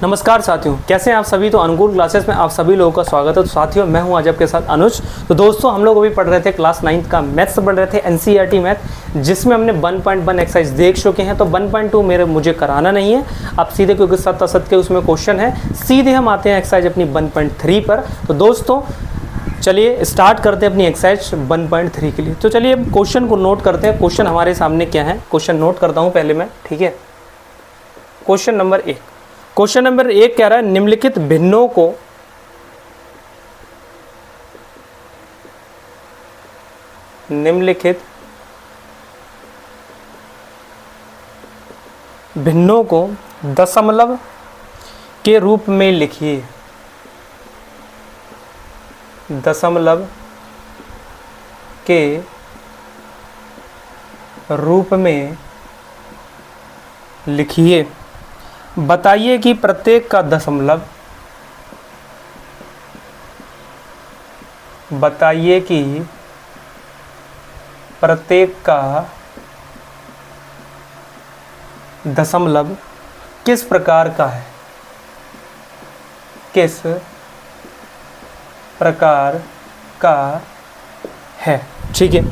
नमस्कार साथियों, कैसे हैं आप सभी। तो अनुकूल क्लासेस में आप सभी लोगों का स्वागत है। तो साथियों, मैं हूं आज आपके साथ अनुज। तो दोस्तों, हम लोग अभी पढ़ रहे थे क्लास 9th का मैथ्स पढ़ रहे थे, एनसीईआरटी मैथ, जिसमें हमने 1.1 एक्सरसाइज देख चुके हैं। तो 1.2 मुझे कराना नहीं है, आप सीधे, क्योंकि सत्य असत्य के उसमें क्वेश्चन है, सीधे हम आते हैं एक्सरसाइज अपनी 1.3 पर। तो दोस्तों चलिए स्टार्ट करते हैं अपनी एक्सरसाइज 1.3 के लिए। तो चलिए क्वेश्चन को नोट करते हैं। क्वेश्चन हमारे सामने क्या है, क्वेश्चन नोट करता हूँ पहले मैं, ठीक है। क्वेश्चन नंबर 1 कह रहा है निम्नलिखित भिन्नों को दशमलव के रूप में लिखिए। दशमलव के रूप में लिखिए। बताइए कि प्रत्येक का दशमलव, बताइए कि प्रत्येक का दशमलव किस प्रकार का है, किस प्रकार का है, ठीक है।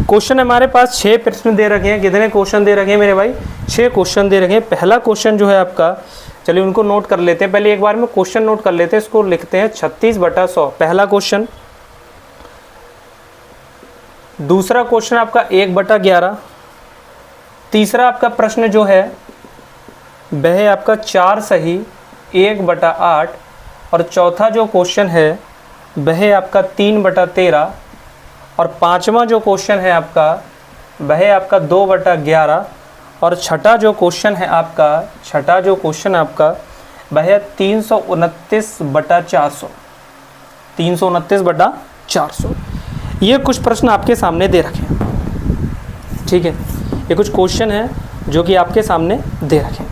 क्वेश्चन हमारे पास 6 प्रश्न दे रखे हैं। कितने क्वेश्चन दे रखे हैं मेरे भाई? 6 क्वेश्चन दे रखे हैं। पहला क्वेश्चन जो है आपका, चलिए उनको नोट कर लेते हैं। पहले एक बार में क्वेश्चन नोट कर लेते हैं। इसको लिखते हैं 36/100, पहला क्वेश्चन। दूसरा क्वेश्चन आपका 1/11। तीसरा आपका प्रश्न जो है वह आपका 4 सही 1/8। और चौथा जो क्वेश्चन है वह आपका 3/13। और पांचवा जो क्वेश्चन है आपका वह आपका 2/11। और छठा जो क्वेश्चन है आपका वह 329/400। 329/400। ये कुछ प्रश्न आपके सामने दे रखे हैं, ठीक है। ये कुछ क्वेश्चन हैं जो कि आपके सामने दे रखे हैं।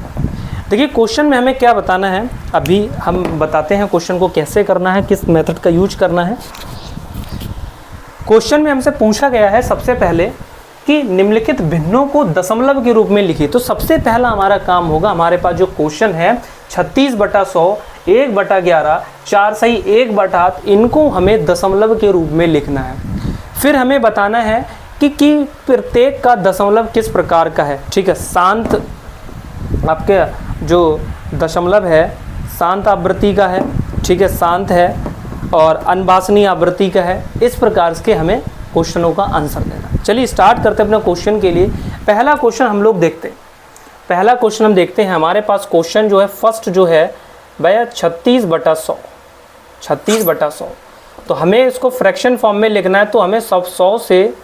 देखिए क्वेश्चन में हमें क्या बताना है, अभी हम बताते हैं क्वेश्चन को कैसे करना है, किस मेथड का यूज करना है। क्वेश्चन में हमसे पूछा गया है सबसे पहले कि निम्नलिखित भिन्नों को दशमलव के रूप में लिखिए। तो सबसे पहला हमारा काम होगा, हमारे पास जो क्वेश्चन है 36/100, 1/11, 4 सही 1/8, इनको हमें दशमलव के रूप में लिखना है। फिर हमें बताना है कि प्रत्येक का दशमलव किस प्रकार का है, ठीक है। शांत आपके जो दशमलव है शांत आवृत्ति का है, ठीक है, शांत है, और अनभाषणीय आवृत्ति का है। इस प्रकार के हमें क्वेश्चनों का आंसर देना। चलिए स्टार्ट करते हैं अपने क्वेश्चन के लिए। पहला क्वेश्चन हम लोग देखते हैं। पहला क्वेश्चन हम देखते हैं। हमारे पास क्वेश्चन जो है फर्स्ट जो है वह 36/100। 36/100। तो हमें इसको फ्रैक्शन फॉर्म में लिखना है। तो हमें सब 100 से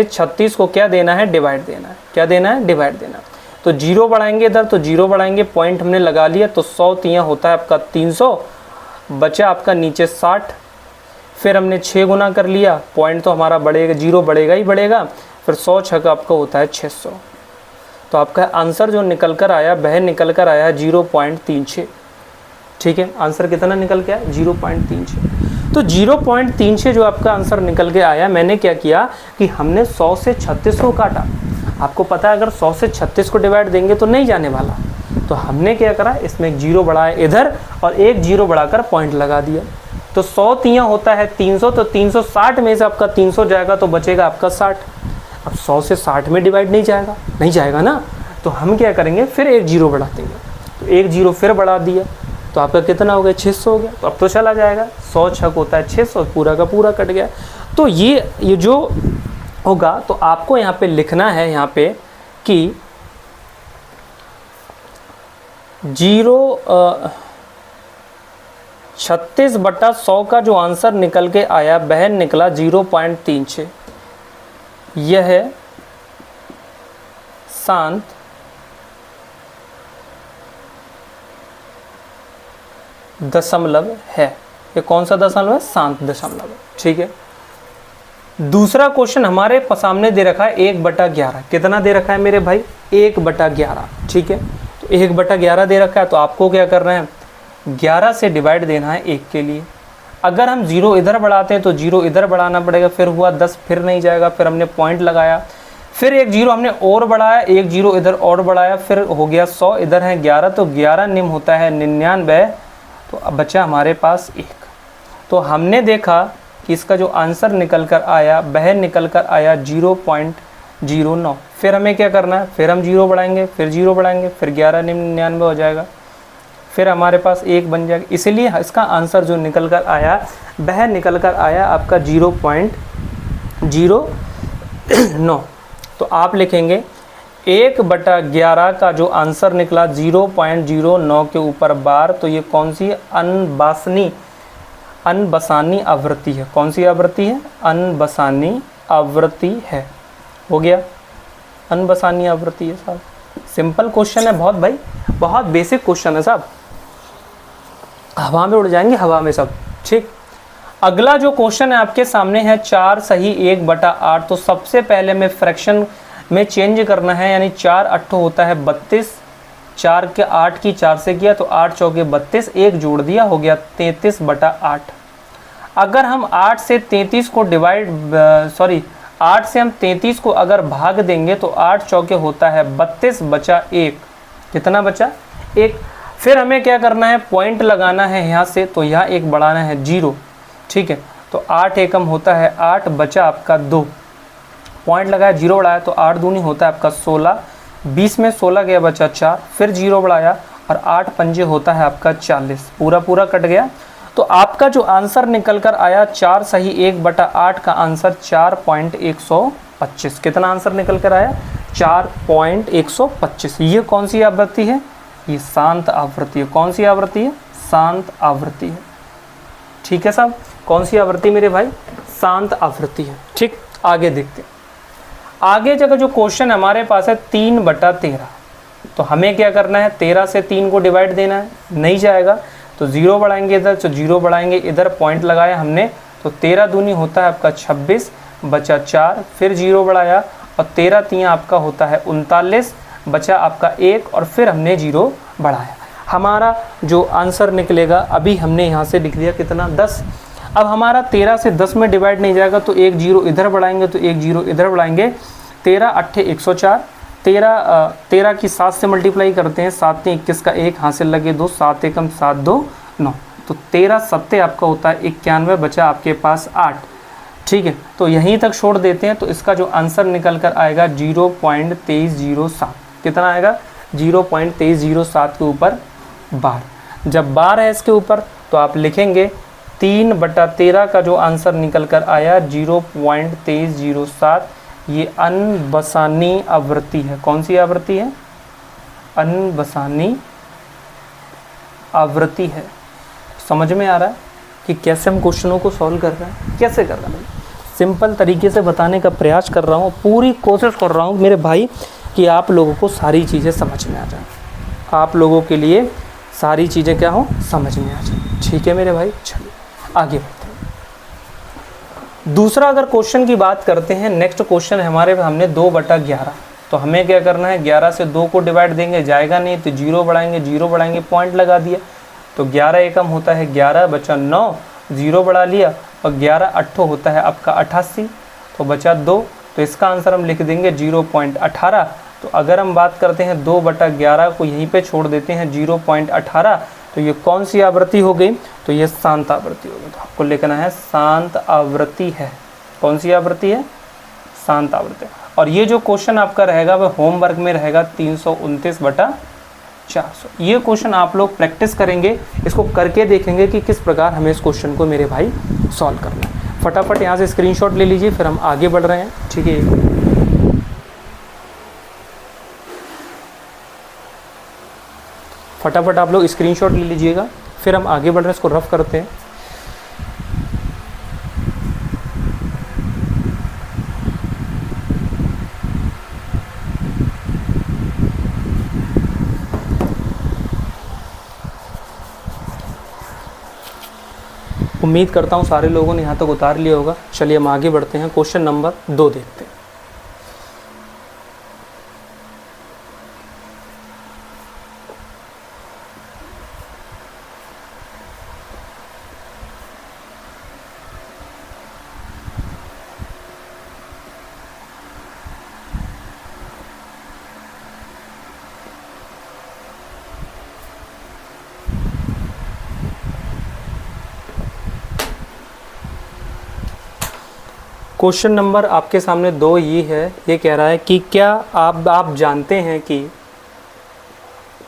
36 को क्या देना है, डिवाइड देना है। क्या देना है, डिवाइड देना। तो 0 बढ़ाएंगे इधर, तो 0 बढ़ाएंगे, पॉइंट हमने लगा लिया। तो 100 तियाँ होता है आपका 300, बचा आपका नीचे 60। फिर हमने 6 गुना कर लिया, पॉइंट तो हमारा बढ़ेगा, 0 बढ़ेगा ही बढ़ेगा। फिर 100 छक्का आपका होता है 600। तो आपका आंसर जो निकल कर आया वह निकल कर आया 0.36, ठीक है। आंसर कितना निकल के आया, 0.36। तो 0.36 जो आपका आंसर निकल के आया, मैंने क्या किया कि हमने 100 से 36 को काटा। आपको पता है अगर 100 से 36 को डिवाइड देंगे तो नहीं जाने वाला। तो हमने क्या करा, इसमें एक 0 बढ़ाया इधर और एक 0 बढ़ाकर पॉइंट लगा दिया। तो 100 तियाँ होता है 300, तो 360 में से आपका 300 जाएगा तो बचेगा आपका 60। अब 100 से 60 में डिवाइड नहीं जाएगा ना। तो हम क्या करेंगे, फिर एक 0 बढ़ा देंगे। तो एक 0 फिर बढ़ा दिया, तो आपका कितना हो गया, 600 हो गया। तो अब तो चला जाएगा, 100 छक होता है 600, पूरा का पूरा कट गया। तो ये जो होगा, तो आपको यहाँ पे लिखना है यहाँ पे कि 36/100 का जो आंसर निकल के आया वह निकला 0.36। यह शांत दशमलव है। ये कौन सा दशमलव है, शांत दशमलव है, ठीक है। दूसरा क्वेश्चन हमारे सामने दे रखा है 1/11। कितना दे रखा है मेरे भाई, 1/11, ठीक है। तो 1/11 दे रखा है, तो आपको क्या करना है, 11 से डिवाइड देना है 1 के लिए। अगर हम 0 इधर बढ़ाते हैं तो 0 इधर बढ़ाना पड़ेगा, फिर हुआ 10, फिर नहीं जाएगा, फिर हमने पॉइंट लगाया, फिर एक जीरो हमने और बढ़ाया, एक जीरो इधर और बढ़ाया, फिर हो गया 100, इधर है 11, तो 11 निम होता है 99, तो अब बचा हमारे पास 1। तो हमने देखा कि इसका जो आंसर निकल कर आया वह निकल कर आया 0.09। फिर हमें क्या करना है, फिर हम जीरो बढ़ाएंगे, फिर जीरो बढ़ाएंगे, फिर 11 निम 99 हो जाएगा, फिर हमारे पास 1 बन जाएगा। इसलिए इसका आंसर जो निकल कर आया वह निकल कर आया आपका 0.09। तो आप लिखेंगे 1/11 का जो आंसर निकला 0.09 के ऊपर बार, तो ये कौन सी अनबसानी आवृत्ति है। कौन सी आवृत्ति है? अनबसानी आवृत्ति है। हो गया, अनबसानी आवृत्ति है साहब। सिंपल क्वेश्चन है बहुत भाई, बहुत बेसिक क्वेश्चन है साहब, हवा में उड़ जाएंगे, हवा में सब। ठीक, अगला जो क्वेश्चन है आपके सामने है 4 सही 1/8। तो सबसे पहले में फ्रैक्शन में चेंज करना है, यानी 4 अट्ठो होता है 32, 4 के 8 की 4 से किया तो 8 चौके 32, 1 जोड़ दिया, हो गया 33/8। अगर हम 8 से 33 को हम 33 को अगर भाग देंगे तो 8 चौके होता है 32, बचा 1। कितना बचा? 1। फिर हमें क्या करना है, पॉइंट लगाना है यहाँ से, तो यहाँ एक बढ़ाना है 0। ठीक है, तो 8 एकम होता है 8, बचा आपका 2, पॉइंट लगाया 0 बढ़ाया तो 8 दूनी होता है आपका 16, 20 में 16 गया बचा 4, फिर 0 बढ़ाया और 8 पंजे होता है आपका 40, पूरा पूरा कट गया। तो आपका जो आंसर निकल कर आया 4 सही 1/8 का आंसर 4.125। कितना आंसर निकल कर आया? 4.125। ये कौन सी आवृत्ति है? ये शांत आवृत्ति है। कौन सी आवृत्ति है? शांत आवृत्ति है। ठीक है साहब, कौन सी आवृत्ति मेरे भाई? शांत आवृत्ति है। ठीक, आगे देखते हैं। आगे जगह जो क्वेश्चन हमारे पास है 3/13। तो हमें क्या करना है, 13 से 3 को डिवाइड देना है, नहीं जाएगा तो 0 बढ़ाएंगे इधर, तो 0 बढ़ाएंगे इधर, पॉइंट लगाया हमने तो 13 दूनी होता है आपका 26, बचा 4, फिर 0 बढ़ाया और 13 तियाँ आपका होता है 39, बचा आपका 1 और फिर हमने 0 बढ़ाया। हमारा जो आंसर निकलेगा, अभी हमने यहाँ से लिख दिया कितना, 10। अब हमारा 13 से 10 में डिवाइड नहीं जाएगा तो 1 0 इधर बढ़ाएंगे तो 1 0 इधर बढ़ाएंगे, 13 8 104, 13 की 7 से मल्टीप्लाई करते हैं, 7 3 21 का 1 हासिल लगे 2, 7 एकम 7 2 9, तो 13 7 आपका होता है 91, बचा आपके पास 8। ठीक है, तो यहीं तक छोड़ देते हैं, तो इसका जो आंसर निकल कर आएगा 0.2307। कितना आएगा? 0.2307 के ऊपर बार। जब बार है इसके ऊपर तो आप लिखेंगे 3/13 का जो आंसर निकल कर आया 0.2307। ये अनबसानी आवृत्ति है। कौन सी आवृत्ति है? अनबसानी आवृत्ति है। समझ में आ रहा है कि कैसे हम क्वेश्चनों को सॉल्व कर रहे हैं, कैसे कर रहे हैं? सिंपल तरीके से बताने का प्रयास कर रहा हूँ, पूरी कोशिश कर रहा हूँ मेरे भाई कि आप लोगों को सारी चीज़ें समझ में आ जाए, आप लोगों के लिए सारी चीज़ें क्या हो, समझ में आ जाए। ठीक है मेरे भाई, चलिए आगे बढ़ते हैं। दूसरा अगर क्वेश्चन की बात करते हैं, नेक्स्ट क्वेश्चन हमारे हमने 2/11। तो हमें क्या करना है, 11 से 2 को डिवाइड देंगे, जाएगा नहीं तो 0 बढ़ाएंगे, पॉइंट लगा दिया तो 11 एकम होता है 11, बचा 9, 0 बढ़ा लिया और 11 अट्ठो होता है आपका 88, तो बचा 2। तो इसका आंसर हम लिख देंगे 0.18। तो अगर हम बात करते हैं 2/11 को यहीं पे छोड़ देते हैं 0.18, तो ये कौन सी आवृत्ति हो गई? तो ये शांत आवृत्ति हो गई। तो आपको लिखना है शांत आवृत्ति है। कौन सी आवृत्ति है? शांत आवृत्ति। और ये जो क्वेश्चन आपका रहेगा वह होमवर्क में रहेगा 329/400। ये क्वेश्चन आप लोग प्रैक्टिस करेंगे, इसको करके देखेंगे कि किस प्रकार हमें इस क्वेश्चन को मेरे भाई सॉल्व करना है। फटाफट यहाँ से स्क्रीनशॉट ले लीजिए, फिर हम आगे बढ़ रहे हैं। ठीक है, फटाफट आप लोग स्क्रीनशॉट ले लीजिएगा, फिर हम आगे बढ़ रहे हैं, इसको रफ करते हैं। उम्मीद करता हूँ सारे लोगों ने यहाँ तक उतार लिया होगा। चलिए हम आगे बढ़ते हैं, क्वेश्चन नंबर 2 देखते हैं। क्वेश्चन नंबर आपके सामने 2 ये है। ये कह रहा है कि क्या आप जानते हैं कि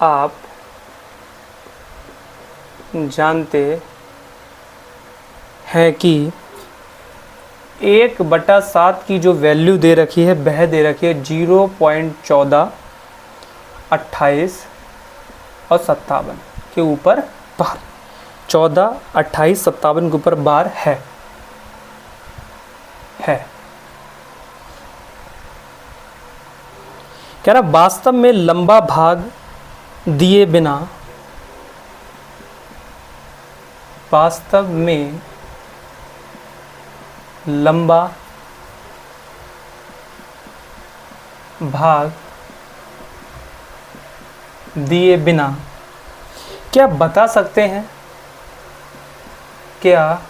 आप जानते हैं कि 1/7 की जो वैल्यू दे रखी है वह दे रखी है 0.14, 28 और 57 के ऊपर बार। 14, 28, 57 के ऊपर बार है। कह रहा वास्तव में लंबा भाग दिए बिना, वास्तव में लंबा भाग दिए बिना क्या बता सकते हैं, क्या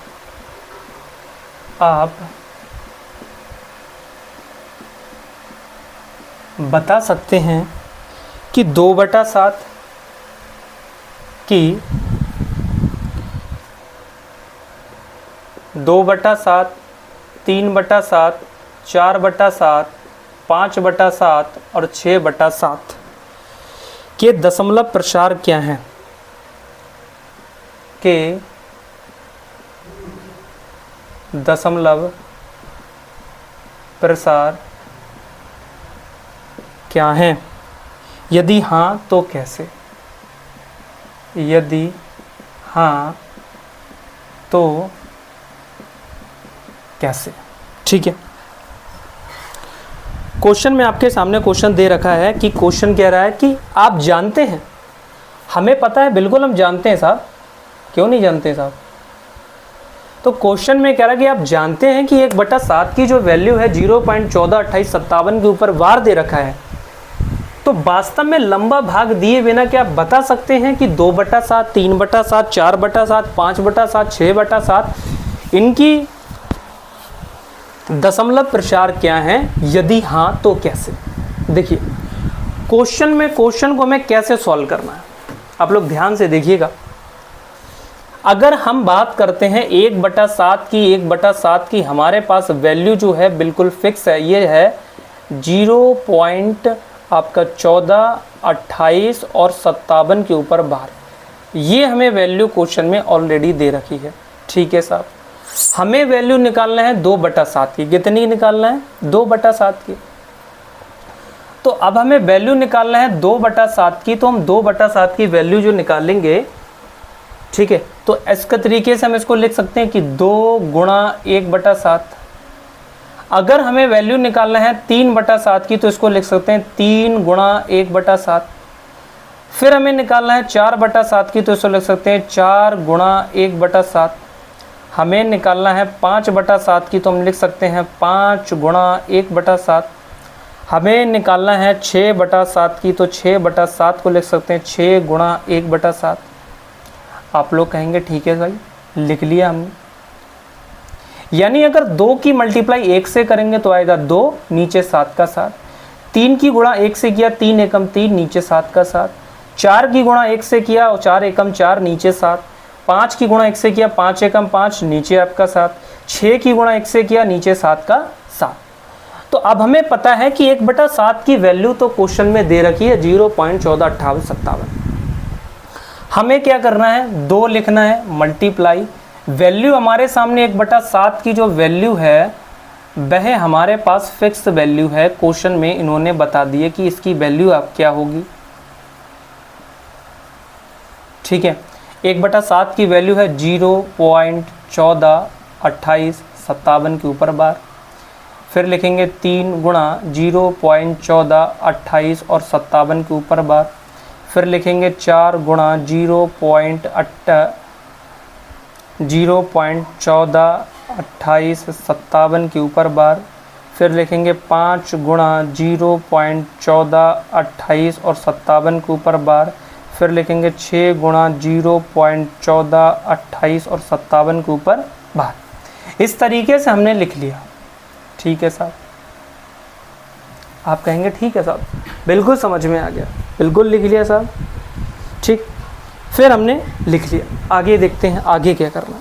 आप बता सकते हैं कि 2/7 की 2/7, 3/7, 4/7, 5/7 और 6/7 के दशमलव प्रसार क्या हैं, के दशमलव प्रसार क्या हैं? यदि हाँ तो कैसे? यदि हाँ तो कैसे? ठीक है। क्वेश्चन में आपके सामने क्वेश्चन दे रखा है कि क्वेश्चन कह रहा है कि आप जानते हैं। हमें पता है, बिल्कुल हम जानते हैं साहब, क्यों नहीं जानते साहब? तो क्वेश्चन में कह रहा है कि आप जानते हैं कि 1/7 की जो वैल्यू है 0.14, 28, 57 के ऊपर वार दे रखा है। तो वास्तव में लंबा भाग दिए बिना क्या आप बता सकते हैं कि 2/7, 3/7, 4/7, 5/7, 6/7 इनकी दशमलव प्रसार क्या हैं? यदि हाँ तो कैसे? देखिए क्वेश्चन को हमें कैसे सॉल्व करना है, आप लोग ध्यान से देखिएगा। अगर हम बात करते हैं 1/7 की हमारे पास वैल्यू जो है बिल्कुल फिक्स है, ये है 0.14, 28 और 57 के ऊपर बार। ये हमें वैल्यू क्वेश्चन में ऑलरेडी दे रखी है। ठीक है साहब, हमें वैल्यू निकालना है 2/7 की। कितनी निकालना है? 2/7 की। तो अब हमें वैल्यू निकालना है 2/7 की, तो हम 2/7 की वैल्यू जो निकालेंगे, ठीक है, तो इसके तरीके से हम इसको लिख सकते हैं कि 2 गुणा 1/7। अगर हमें वैल्यू निकालना है 3/7 की, तो इसको लिख सकते हैं 3 गुणा 1/7। फिर हमें निकालना है 4/7 की, तो इसको लिख सकते हैं 4 गुणा 1/7। हमें निकालना है 5/7 की, तो हम लिख सकते हैं 5 गुणा 1/7। हमें निकालना है 6/7 की, तो 6/7 को लिख सकते हैं 6 गुणा 1/7। आप लोग कहेंगे ठीक है भाई, लिख लिया हमने। यानी अगर 2 की मल्टीप्लाई 1 से करेंगे तो आएगा 2, नीचे 7 का 7। 3 की गुणा 1 से किया, 3 एकम 3, नीचे 7 का 7। 4 की गुणा 1 से किया और 4 एकम 4, नीचे 7। 5 की गुणा 1 से किया, 5 एकम 5, नीचे आपका 7। 6 की गुणा 1 से किया, नीचे 7 का 7। तो अब हमें पता है कि 1/7 की वैल्यू तो क्वेश्चन में दे रखी है 0.14, 28, 57। हमें क्या करना है? 2 लिखना है, मल्टीप्लाई वैल्यू हमारे सामने 1/7 की जो वैल्यू है वह हमारे पास फिक्स वैल्यू है। क्वेश्चन में इन्होंने बता दिए कि इसकी वैल्यू अब क्या होगी। ठीक है, 1/7 की वैल्यू है 0.14, 28, 57 के ऊपर बार। फिर लिखेंगे 3 गुणा 0.14, 28 और 57 के ऊपर बार। फिर लिखेंगे 4 गुणा 0.14, 28, 57 के ऊपर बार। फिर लिखेंगे 5 गुणा 0.14, 28 और 57 के ऊपर बार। फिर लिखेंगे 6 गुणा 0.14, 28 और 57 के ऊपर बार। इस तरीके से हमने लिख लिया। ठीक है साहब, आप कहेंगे ठीक है साहब, बिल्कुल समझ में आ गया, बिल्कुल लिख लिया साहब। ठीक, फिर हमने लिख लिया। आगे देखते हैं आगे क्या करना।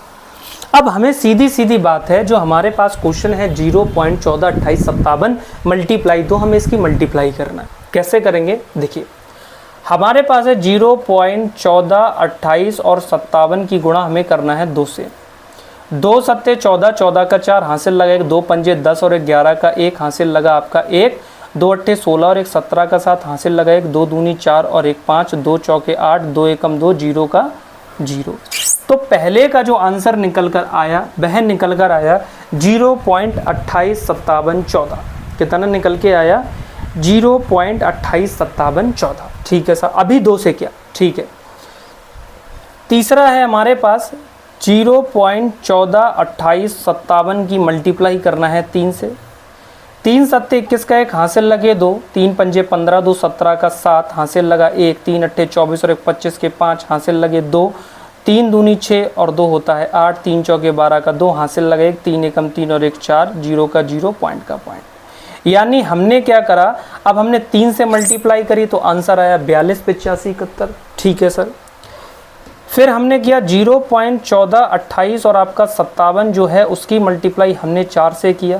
अब हमें सीधी सीधी बात है, जो हमारे पास क्वेश्चन है 0.142857 मल्टीप्लाई, तो हमें इसकी मल्टीप्लाई करना है। कैसे करेंगे देखिए, हमारे पास है 0.1428 और 57 की गुणा हमें करना है 2 से। 2 सत्ते 14, 14 का 4 हासिल लगा 1, 2 पंजे 10 और 11 का 1 हासिल लगा आपका 1, 2 अट्ठे 16 और 1 17 का 7 हासिल लगा 1, 2 दूनी 4 और 1 5, 2 चौके 8, 2 एकम 2, 0 का 0। तो पहले का जो आंसर निकल कर आया वह निकल कर आया 0.285714। कितना निकल के आया? 0.285714। ठीक है सर, अभी 2 से क्या? ठीक है। तीसरा है हमारे पास 0.142857 की मल्टीप्लाई करना है 3 से। 3 सत्ते 21 का 1 हासिल लगे 2, 3 पंजे 15, 2 17 का 7 हासिल लगा 1, 3 अट्ठे 24 और 1 25 के 5 हासिल लगे 2, 3 दूनी 6 और 2 होता है 8, 3 चौके 12 का 2 हासिल लगा 1, 3 एकम 3 और 1 4, 0 का 0, पॉइंट का पॉइंट। यानी हमने क्या करा, अब हमने 3 से मल्टीप्लाई करी तो आंसर आया 42, 85, 71। ठीक है सर। फिर हमने किया 0.1428 और आपका 57 जो है उसकी मल्टीप्लाई हमने 4 से किया।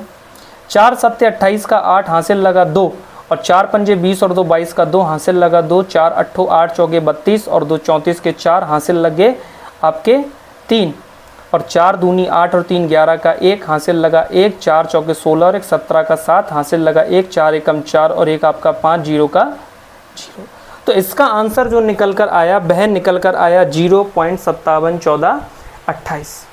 4 सत्ते 28 का 8 हासिल लगा 2 और 4 पंजे 20 और 2 22 का 2 हासिल लगा 2, 4 अट्ठो 8 चौके 32 और 2 34 के 4 हासिल लगे आपके 3 और 4 दूनी 8 और 3 11 का 1 हासिल लगा 1, 4 चौके 16 और 1 17 का 7 हासिल लगा 1, 4 एकम 4 और 1 आपका 5, 0 का 0। तो इसका आंसर जो निकल कर आया वह निकल कर आया 0.571428।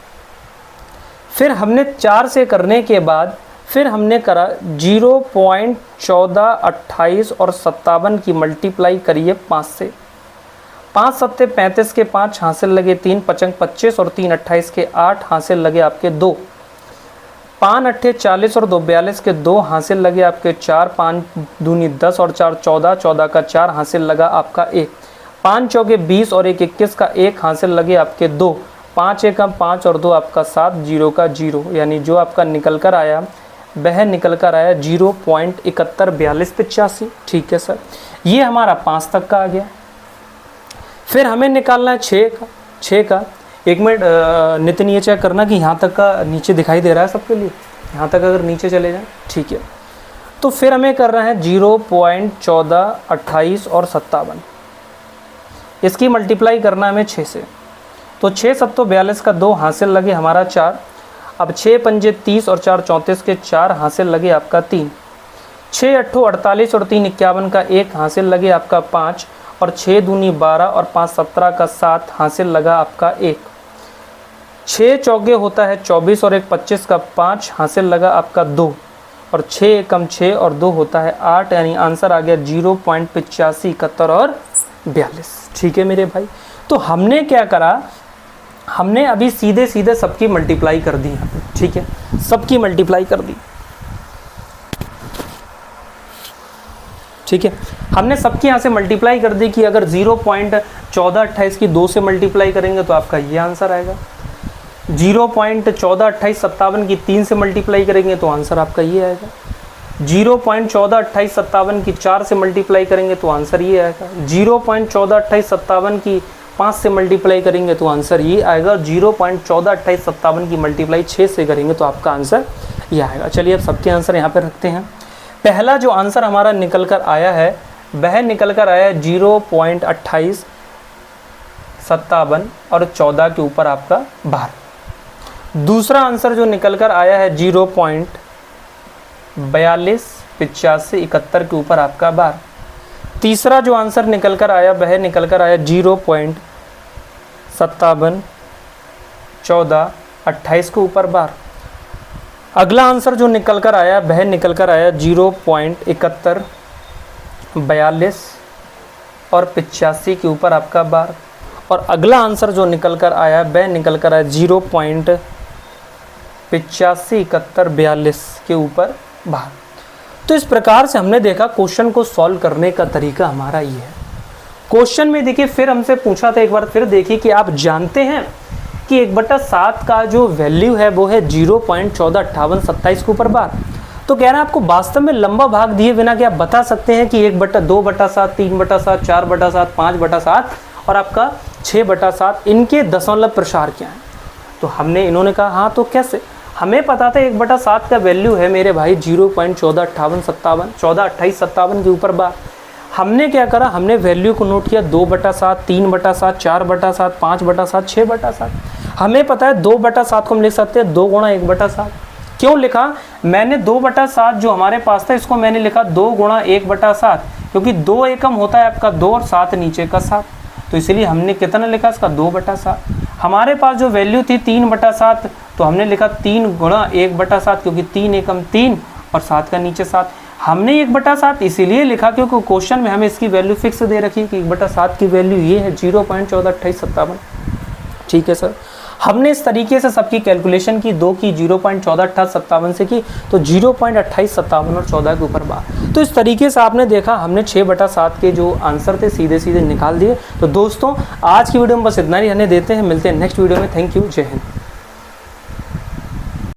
फिर हमने 4 से करने के बाद फिर हमने करा 0.1428 और 57 की मल्टीप्लाई करिए 5 से। 5 सत्ते 35 के 5 हासिल लगे 3, पचंग 25 और 3 28 के 8 हासिल लगे आपके 2, 5 अट्ठे 40 और 2 42 के 2 हासिल लगे आपके 4, 5 दूनी 10 और 4 14, 14 का 4 हासिल लगा आपका 1, 5 चौके 20 और 1 21 का 1 हासिल लगे आपके 2, 5 एकम 5 और 2 आपका 7, 0 का 0। यानी जो आपका निकल कर आया वह निकल कर आया 0.714285। ठीक है सर, ये हमारा 5 तक का आ गया। फिर हमें निकालना है 6 का। एक मिनट नितिन ये चेक करना कि यहाँ तक का नीचे दिखाई दे रहा है सबके लिए, यहाँ तक अगर नीचे चले जाएं। ठीक है, तो फिर हमें करना है 0.1428 और 57, इसकी मल्टीप्लाई करना है हमें 6 से। तो 6 सत्तो 42 का 2 हासिल लगे हमारा 4, अब 6 पंजे 30 और 4 34 के 4 हासिल लगे आपका 3, 6 अट्ठो 48 और 3 51 का 1 हासिल लगे आपका 5 और 6 दूनी 12 और 5 17 का 7 हासिल लगा आपका 1, 6 चौके होता है 24 और 1 25 का 5 हासिल लगा आपका 2 और 6 एकम 6 और 2 होता है 8। यानी आंसर आ गया 0.85, 71 और 42। ठीक है मेरे भाई, तो हमने क्या करा, हमने अभी सीधे सीधे सबकी मल्टीप्लाई कर दी है। ठीक है, सबकी मल्टीप्लाई कर दी। ठीक है, हमने सबकी यहाँ से मल्टीप्लाई कर दी कि अगर 0.1428 की 2 से मल्टीप्लाई करेंगे तो आपका ये आंसर आएगा। 0.142857 की 3 से मल्टीप्लाई करेंगे तो आंसर आपका ये आएगा। 0.142857 की 4 से मल्टीप्लाई करेंगे तो आंसर ये आएगा। 0.142857 की 5 से मल्टीप्लाई करेंगे तो आंसर ये आएगा। 0.142857 की मल्टीप्लाई 6 से करेंगे तो आपका आंसर ये आएगा। चलिए अब सबके आंसर यहाँ पे रखते हैं। पहला जो आंसर हमारा निकल कर आया है वह निकल कर आया 0.2857 और 14 के ऊपर आपका 12। दूसरा आंसर जो निकल कर आया है 0.42 85 71 के ऊपर आपका 12। तीसरा जो आंसर निकल कर आया वह निकल कर आया 0.57 14 28 के ऊपर 12। अगला आंसर जो निकल कर आया वह निकल कर आया 0.71 42 और 85 के ऊपर आपका 12। और अगला आंसर जो निकल कर आया वह निकल कर आया 0.85 71 42 के ऊपर 12। तो इस प्रकार से हमने देखा क्वेश्चन को सॉल्व करने का तरीका हमारा ये है। क्वेश्चन में देखिए फिर हमसे पूछा था, एक बार फिर देखिए कि आप जानते हैं कि 1/7 का जो वैल्यू है वो है 0.142827 के ऊपर 12। तो कह रहे हैं आपको वास्तव में लंबा भाग दिए बिना कि आप बता सकते हैं कि 1/2/7 3/7 4/7 5/7 और आपका 6/7 इनके दशमलव प्रसार क्या है। तो हमने इन्होंने कहा हाँ तो कैसे, हमें पता था 1/7 का वैल्यू है मेरे भाई 0.142857 के ऊपर बार। हमने क्या करा, हमने वैल्यू को नोट किया 2/7, 3/7, 4/7, 5/7, 6/7। हमें पता है 2/7 को हम लिख सकते हैं 2 गुणा 1/7। क्यों लिखा, मैंने 2/7 जो हमारे पास था इसको मैंने लिखा 2 गुणा 1/7, क्योंकि 2 एकम होता है आपका 2 और 7 नीचे का 7, तो इसलिए हमने कितना लिखा इसका 2/7। हमारे पास जो वैल्यू थी 3/7, तो हमने लिखा 3 गुणा 1/7, क्योंकि 3 एकम 3 और 7 का नीचे 7। हमने 1/7 इसीलिए लिखा क्योंकि क्वेश्चन में हमें इसकी वैल्यू फिक्स दे रखी है कि 1/7 की वैल्यू ये है 0.142857। ठीक है सर, हमने इस तरीके से सबकी कैलकुलेशन की, 2 की 0.142857 से की, तो 0.2857 और 14 के ऊपर बार। तो इस तरीके से आपने देखा हमने 6/7 के जो आंसर थे सीधे सीधे निकाल दिए। तो दोस्तों आज की वीडियो में बस इतना ही रहने देते हैं, मिलते हैं नेक्स्ट वीडियो में। थैंक यू, जय हिंद।